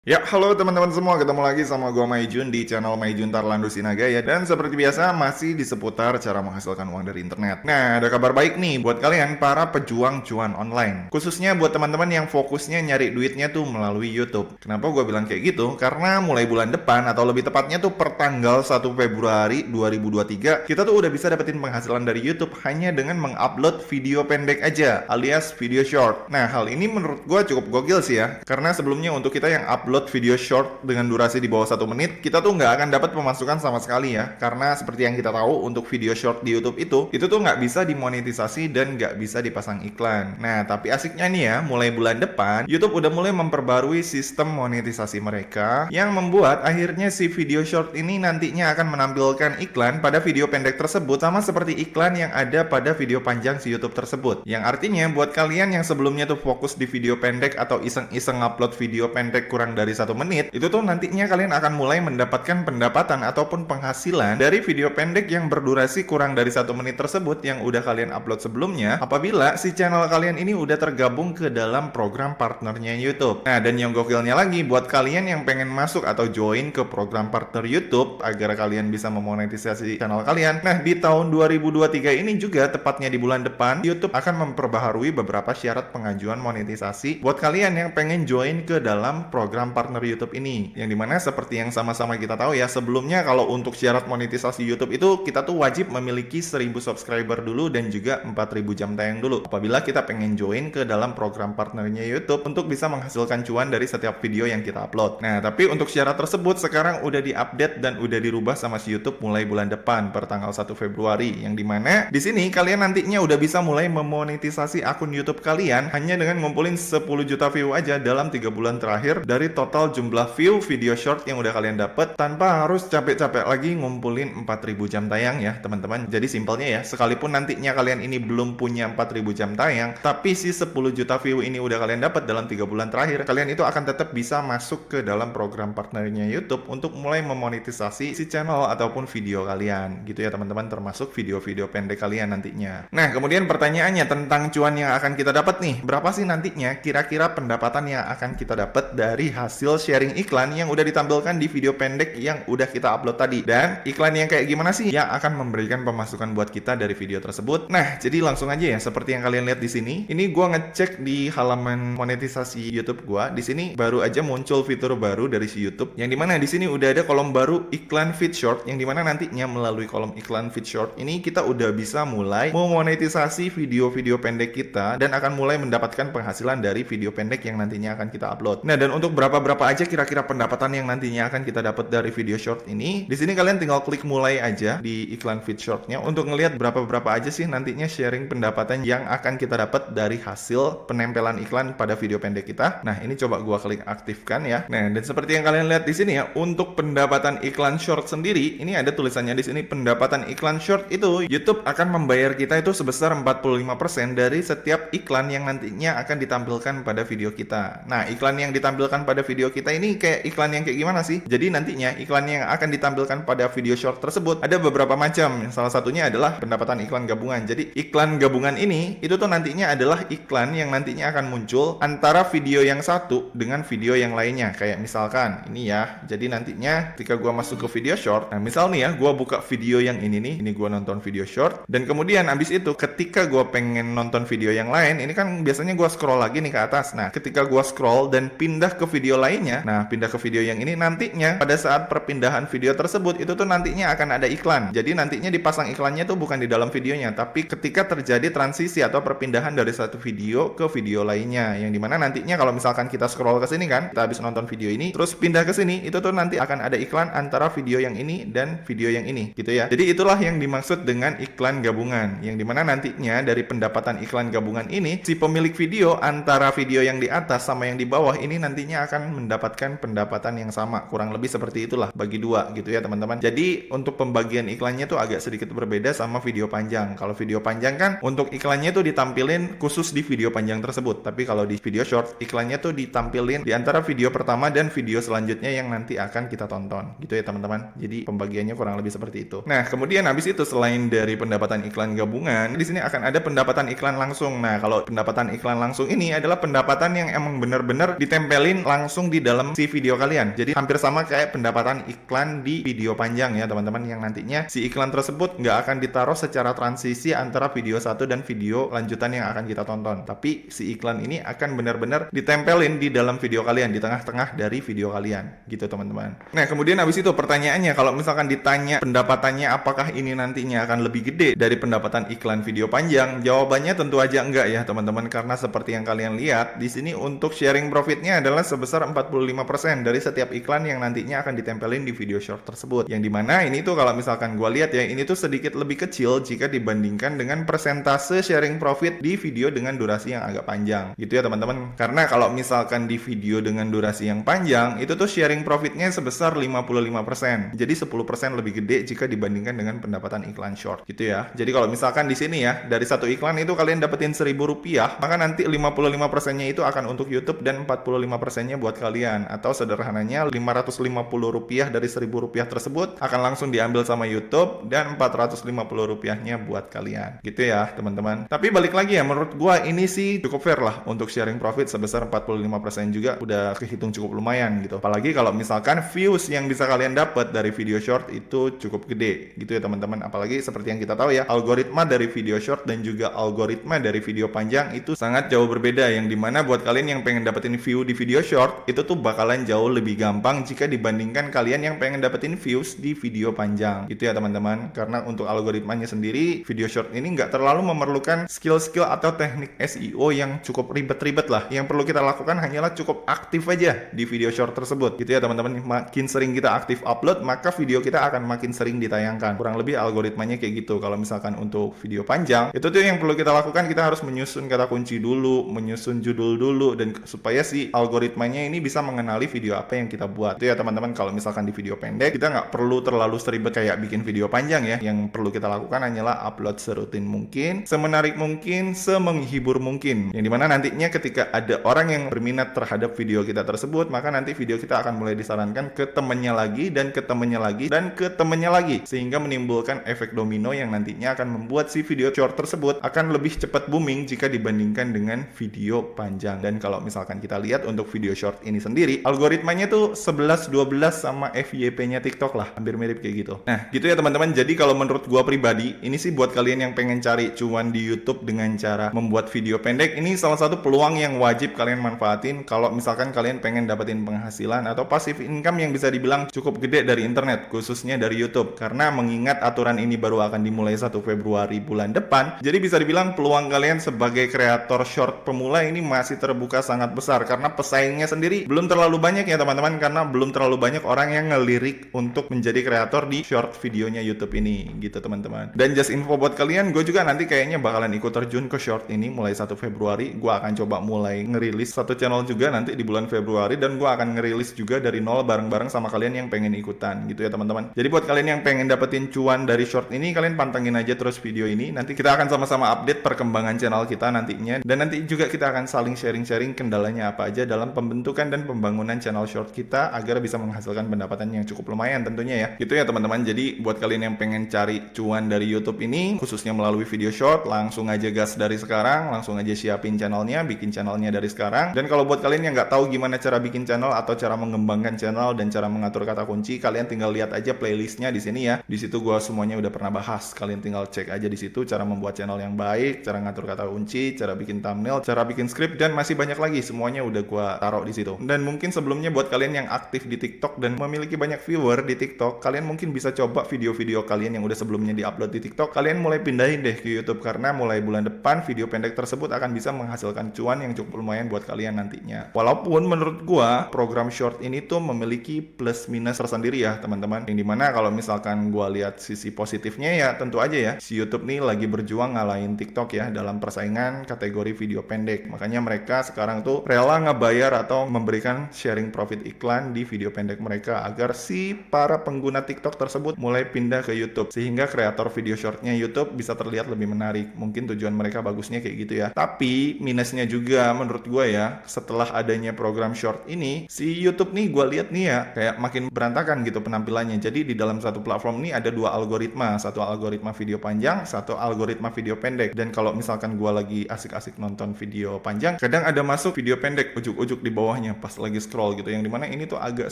Ya, halo teman-teman semua, ketemu lagi sama gua Maijun di channel Maijun Tarlandu Sinaga ya. Dan seperti biasa masih di seputar cara menghasilkan uang dari internet. Nah, ada kabar baik nih buat kalian para pejuang cuan online. Khususnya buat teman-teman yang fokusnya nyari duitnya tuh melalui YouTube. Kenapa gua bilang kayak gitu? Karena mulai bulan depan atau lebih tepatnya tuh per tanggal 1 Februari 2023, kita tuh udah bisa dapetin penghasilan dari YouTube hanya dengan mengupload video pendek aja, alias video short. Nah, hal ini menurut gua cukup gokil sih ya. Karena sebelumnya untuk kita yang upload video short dengan durasi di bawah 1 menit, kita tuh nggak akan dapat pemasukan sama sekali ya. Karena seperti yang kita tahu, untuk video short di YouTube itu tuh nggak bisa dimonetisasi dan nggak bisa dipasang iklan. Nah, tapi asiknya nih ya, mulai bulan depan, YouTube udah mulai memperbarui sistem monetisasi mereka, yang membuat akhirnya si video short ini nantinya akan menampilkan iklan pada video pendek tersebut, sama seperti iklan yang ada pada video panjang si YouTube tersebut. Yang artinya buat kalian yang sebelumnya tuh fokus di video pendek atau iseng-iseng upload video pendek kurang dari 1 menit, itu tuh nantinya kalian akan mulai mendapatkan pendapatan ataupun penghasilan dari video pendek yang berdurasi kurang dari 1 menit tersebut yang udah kalian upload sebelumnya, apabila si channel kalian ini udah tergabung ke dalam program partnernya YouTube. Nah, dan yang gokilnya lagi, buat kalian yang pengen masuk atau join ke program partner YouTube agar kalian bisa memonetisasi channel kalian, nah di tahun 2023 ini juga, tepatnya di bulan depan, YouTube akan memperbaharui beberapa syarat pengajuan monetisasi buat kalian yang pengen join ke dalam program partner YouTube ini. Yang dimana seperti yang sama-sama kita tahu ya, sebelumnya kalau untuk syarat monetisasi YouTube itu kita tuh wajib memiliki 1000 subscriber dulu dan juga 4000 jam tayang dulu apabila kita pengen join ke dalam program partnernya YouTube untuk bisa menghasilkan cuan dari setiap video yang kita upload. Nah, tapi untuk syarat tersebut sekarang udah diupdate dan udah dirubah sama si YouTube mulai bulan depan per tanggal 1 Februari, yang dimana di sini kalian nantinya udah bisa mulai memonetisasi akun YouTube kalian hanya dengan ngumpulin 10 juta view aja dalam 3 bulan terakhir dari total jumlah view video short yang udah kalian dapat, tanpa harus capek-capek lagi ngumpulin 4000 jam tayang ya teman-teman. Jadi simpelnya ya, sekalipun nantinya kalian ini belum punya 4000 jam tayang, tapi si 10 juta view ini udah kalian dapat dalam 3 bulan terakhir, kalian itu akan tetap bisa masuk ke dalam program partnernya YouTube untuk mulai memonetisasi si channel ataupun video kalian gitu ya teman-teman, termasuk video-video pendek kalian nantinya. Nah, kemudian pertanyaannya tentang cuan yang akan kita dapat nih, berapa sih nantinya kira-kira pendapatan yang akan kita dapat dari hasil sharing iklan yang udah ditampilkan di video pendek yang udah kita upload tadi? Dan iklan yang kayak gimana sih yang akan memberikan pemasukan buat kita dari video tersebut? Nah, jadi langsung aja ya, seperti yang kalian lihat di sini. Ini gua ngecek di halaman monetisasi YouTube gua. Di sini baru aja muncul fitur baru dari si YouTube, yang dimana di sini udah ada kolom baru iklan feed short, yang dimana nantinya melalui kolom iklan feed short ini kita udah bisa mulai memonetisasi video-video pendek kita dan akan mulai mendapatkan penghasilan dari video pendek yang nantinya akan kita upload. Nah, dan untuk berapa aja kira-kira pendapatan yang nantinya akan kita dapat dari video short ini, di sini kalian tinggal klik mulai aja di iklan feed shortnya untuk ngelihat berapa aja sih nantinya sharing pendapatan yang akan kita dapat dari hasil penempelan iklan pada video pendek kita. Nah, ini coba gua klik aktifkan ya. Nah, dan seperti yang kalian lihat di sini ya, untuk pendapatan iklan short sendiri, ini ada tulisannya di sini, pendapatan iklan short itu YouTube akan membayar kita itu sebesar 45% dari setiap iklan yang nantinya akan ditampilkan pada video kita. Nah, iklan yang ditampilkan pada video kita ini kayak iklan yang kayak gimana sih? Jadi nantinya iklan yang akan ditampilkan pada video short tersebut ada beberapa macam. Salah satunya adalah pendapatan iklan gabungan. Jadi iklan gabungan ini itu tuh nantinya adalah iklan yang nantinya akan muncul antara video yang satu dengan video yang lainnya. Kayak misalkan ini ya. Jadi nantinya ketika gua masuk ke video short, nah misal nih ya, gua buka video yang ini nih, ini gua nonton video short, dan kemudian abis itu ketika gua pengen nonton video yang lain, ini kan biasanya gua scroll lagi nih ke atas. Nah, ketika gua scroll dan pindah ke video lainnya, nah pindah ke video yang ini, nantinya pada saat perpindahan video tersebut itu tuh nantinya akan ada iklan. Jadi nantinya dipasang iklannya tuh bukan di dalam videonya, tapi ketika terjadi transisi atau perpindahan dari satu video ke video lainnya, yang dimana nantinya kalau misalkan kita scroll ke sini kan, kita habis nonton video ini terus pindah ke sini, itu tuh nanti akan ada iklan antara video yang ini dan video yang ini gitu ya. Jadi itulah yang dimaksud dengan iklan gabungan, yang dimana nantinya dari pendapatan iklan gabungan ini, si pemilik video antara video yang di atas sama yang di bawah ini nantinya akan mendapatkan pendapatan yang sama, kurang lebih seperti itulah, bagi dua gitu ya teman-teman. Jadi untuk pembagian iklannya tuh agak sedikit berbeda sama video panjang. Kalau video panjang kan untuk iklannya tuh ditampilin khusus di video panjang tersebut, tapi kalau di video short iklannya tuh ditampilin di antara video pertama dan video selanjutnya yang nanti akan kita tonton gitu ya teman-teman. Jadi pembagiannya kurang lebih seperti itu. Nah, kemudian habis itu selain dari pendapatan iklan gabungan, di sini akan ada pendapatan iklan langsung. Nah, kalau pendapatan iklan langsung ini adalah pendapatan yang emang bener-bener ditempelin langsung langsung di dalam si video kalian. Jadi hampir sama kayak pendapatan iklan di video panjang ya teman-teman, yang nantinya si iklan tersebut nggak akan ditaruh secara transisi antara video satu dan video lanjutan yang akan kita tonton, tapi si iklan ini akan benar-benar ditempelin di dalam video kalian, di tengah-tengah dari video kalian gitu teman-teman. Nah kemudian habis itu pertanyaannya, kalau misalkan ditanya pendapatannya apakah ini nantinya akan lebih gede dari pendapatan iklan video panjang, jawabannya tentu aja enggak ya teman-teman, karena seperti yang kalian lihat di sini untuk sharing profitnya adalah sebesar 45% dari setiap iklan yang nantinya akan ditempelin di video short tersebut, yang dimana ini tuh kalau misalkan gue lihat ya, ini tuh sedikit lebih kecil jika dibandingkan dengan persentase sharing profit di video dengan durasi yang agak panjang gitu ya teman-teman. Karena kalau misalkan di video dengan durasi yang panjang itu tuh sharing profitnya sebesar 55%, jadi 10% lebih gede jika dibandingkan dengan pendapatan iklan short gitu ya. Jadi kalau misalkan di sini ya, dari satu iklan itu kalian dapetin Rp1.000, maka nanti 55%-nya itu akan untuk YouTube dan 45%-nya buat kalian, atau sederhananya Rp550 dari Rp1.000 tersebut akan langsung diambil sama YouTube dan Rp450-nya buat kalian gitu ya teman-teman. Tapi balik lagi ya, menurut gua ini sih cukup fair lah untuk sharing profit sebesar 45% juga udah kehitung cukup lumayan gitu. Apalagi kalau misalkan views yang bisa kalian dapat dari video short itu cukup gede gitu ya teman-teman. Apalagi seperti yang kita tahu ya, algoritma dari video short dan juga algoritma dari video panjang itu sangat jauh berbeda, yang dimana buat kalian yang pengen dapetin view di video short itu tuh bakalan jauh lebih gampang jika dibandingkan kalian yang pengen dapetin views di video panjang gitu ya teman-teman. Karena untuk algoritmanya sendiri, video short ini nggak terlalu memerlukan skill-skill atau teknik SEO yang cukup ribet-ribet lah. Yang perlu kita lakukan hanyalah cukup aktif aja di video short tersebut gitu ya teman-teman. Makin sering kita aktif upload, maka video kita akan makin sering ditayangkan. Kurang lebih algoritmanya kayak gitu. Kalau misalkan untuk video panjang, itu tuh yang perlu kita lakukan, kita harus menyusun kata kunci dulu, menyusun judul dulu, dan supaya si algoritmanya ini bisa mengenali video apa yang kita buat itu ya teman-teman. Kalau misalkan di video pendek, kita nggak perlu terlalu seribet kayak bikin video panjang ya. Yang perlu kita lakukan hanyalah upload serutin mungkin, semenarik mungkin, semenghibur mungkin, yang dimana nantinya ketika ada orang yang berminat terhadap video kita tersebut, maka nanti video kita akan mulai disarankan ke temennya lagi, dan ke temennya lagi, dan ke temennya lagi, sehingga menimbulkan efek domino yang nantinya akan membuat si video short tersebut akan lebih cepat booming jika dibandingkan dengan video panjang. Dan kalau misalkan kita lihat untuk video short ini sendiri, algoritmanya tuh 11-12 sama FYP-nya TikTok lah, hampir mirip kayak gitu. Nah gitu ya teman-teman. Jadi kalau menurut gua pribadi, ini sih buat kalian yang pengen cari cuan di YouTube dengan cara membuat video pendek, ini salah satu peluang yang wajib kalian manfaatin kalau misalkan kalian pengen dapetin penghasilan atau passive income yang bisa dibilang cukup gede dari internet, khususnya dari YouTube. Karena mengingat aturan ini baru akan dimulai 1 Februari bulan depan, jadi bisa dibilang peluang kalian sebagai kreator short pemula ini masih terbuka sangat besar, karena pesaingnya sendiri belum terlalu banyak ya teman-teman, karena belum terlalu banyak orang yang ngelirik untuk menjadi kreator di short videonya YouTube ini gitu teman-teman. Dan just info buat kalian, gue juga nanti kayaknya bakalan ikut terjun ke short ini mulai 1 Februari. Gue akan coba mulai ngerilis satu channel juga nanti di bulan Februari, dan gue akan ngerilis juga dari nol bareng-bareng sama kalian yang pengen ikutan gitu ya teman-teman. Jadi buat kalian yang pengen dapetin cuan dari short ini, kalian pantengin aja terus video ini. Nanti kita akan sama-sama update perkembangan channel kita nantinya, dan nanti juga kita akan saling sharing-sharing kendalanya apa aja dalam pembentukan dan pembangunan channel short kita agar bisa menghasilkan pendapatan yang cukup lumayan tentunya ya. Gitu ya teman-teman. Jadi buat kalian yang pengen cari cuan dari YouTube ini, khususnya melalui video short, langsung aja gas dari sekarang, langsung aja siapin channelnya, bikin channelnya dari sekarang. Dan kalau buat kalian yang nggak tahu gimana cara bikin channel atau cara mengembangkan channel dan cara mengatur kata kunci, kalian tinggal lihat aja playlistnya di sini ya. Di situ gua semuanya udah pernah bahas. Kalian tinggal cek aja di situ cara membuat channel yang baik, cara ngatur kata kunci, cara bikin thumbnail, cara bikin script, dan masih banyak lagi. Semuanya udah gua taruh di situ. Dan mungkin sebelumnya buat kalian yang aktif di TikTok dan memiliki banyak viewer di TikTok, kalian mungkin bisa coba video-video kalian yang udah sebelumnya diupload di TikTok, kalian mulai pindahin deh ke YouTube, karena mulai bulan depan video pendek tersebut akan bisa menghasilkan cuan yang cukup lumayan buat kalian nantinya. Walaupun menurut gua program short ini tuh memiliki plus minus tersendiri ya teman-teman, yang dimana kalau misalkan gua lihat sisi positifnya ya tentu aja ya, si YouTube nih lagi berjuang ngalahin TikTok ya dalam persaingan kategori video pendek. Makanya mereka sekarang tuh rela ngebayar atau memberikan sharing profit iklan di video pendek mereka agar si para pengguna TikTok tersebut mulai pindah ke YouTube, sehingga kreator video shortnya YouTube bisa terlihat lebih menarik. Mungkin tujuan mereka bagusnya kayak gitu ya. Tapi minusnya juga menurut gue ya, setelah adanya program short ini, si YouTube nih gue lihat nih ya kayak makin berantakan gitu penampilannya. Jadi di dalam satu platform ini ada dua algoritma, satu algoritma video panjang, satu algoritma video pendek. Dan kalau misalkan gue lagi asik-asik nonton video panjang, kadang ada masuk video pendek ujuk-ujuk di bawahnya bawahnya pas lagi scroll gitu, yang dimana ini tuh agak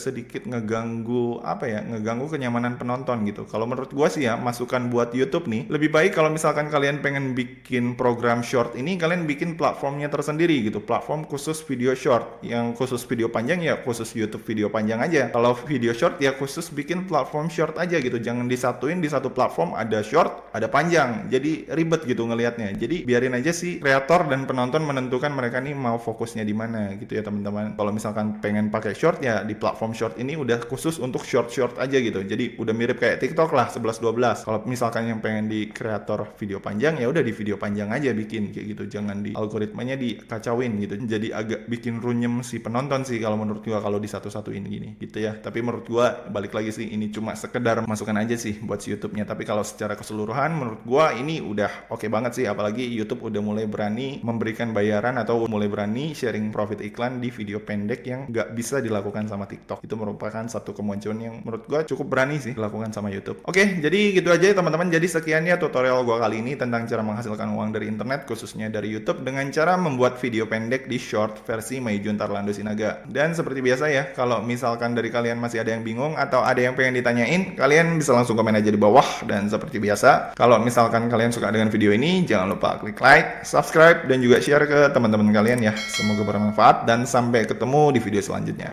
sedikit ngeganggu ngeganggu kenyamanan penonton gitu. Kalau menurut gua sih ya, masukan buat YouTube nih, lebih baik kalau misalkan kalian pengen bikin program short ini, kalian bikin platformnya tersendiri gitu, platform khusus video short. Yang khusus video panjang ya khusus YouTube video panjang aja. Kalau video short ya khusus bikin platform short aja gitu, jangan disatuin di satu platform ada short ada panjang, jadi ribet gitu ngelihatnya. Jadi biarin aja sih kreator dan penonton menentukan mereka nih mau fokusnya di mana gitu ya teman-teman. Kalau misalkan pengen pakai short ya di platform short ini udah khusus untuk short aja gitu. Jadi udah mirip kayak TikTok lah 11-12. Kalau misalkan yang pengen di kreator video panjang ya udah di video panjang aja bikin kayak gitu. Jangan di algoritmanya dikacauin gitu. Jadi agak bikin runyem si penonton sih kalau menurut gua kalau di satu-satuin gini gitu ya. Tapi menurut gua balik lagi sih ini cuma sekedar masukan aja sih buat si YouTube-nya. Tapi kalau secara keseluruhan menurut gua ini udah oke banget sih, apalagi YouTube udah mulai berani memberikan bayaran atau mulai berani sharing profit iklan di video pendek yang nggak bisa dilakukan sama TikTok. Itu merupakan satu kemajuan yang menurut gua cukup berani sih dilakukan sama YouTube. Oke, jadi gitu aja ya teman-teman. Jadi sekian ya tutorial gua kali ini tentang cara menghasilkan uang dari internet, khususnya dari YouTube dengan cara membuat video pendek di short versi Maijun Tarlando Sinaga. Dan seperti biasa ya, kalau misalkan dari kalian masih ada yang bingung atau ada yang pengen ditanyain, kalian bisa langsung komen aja di bawah. Dan seperti biasa, kalau misalkan kalian suka dengan video ini, jangan lupa klik like, subscribe, dan juga share ke teman-teman kalian ya. Semoga bermanfaat dan sampai ketemu di video selanjutnya.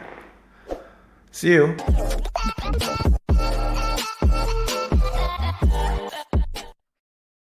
See you!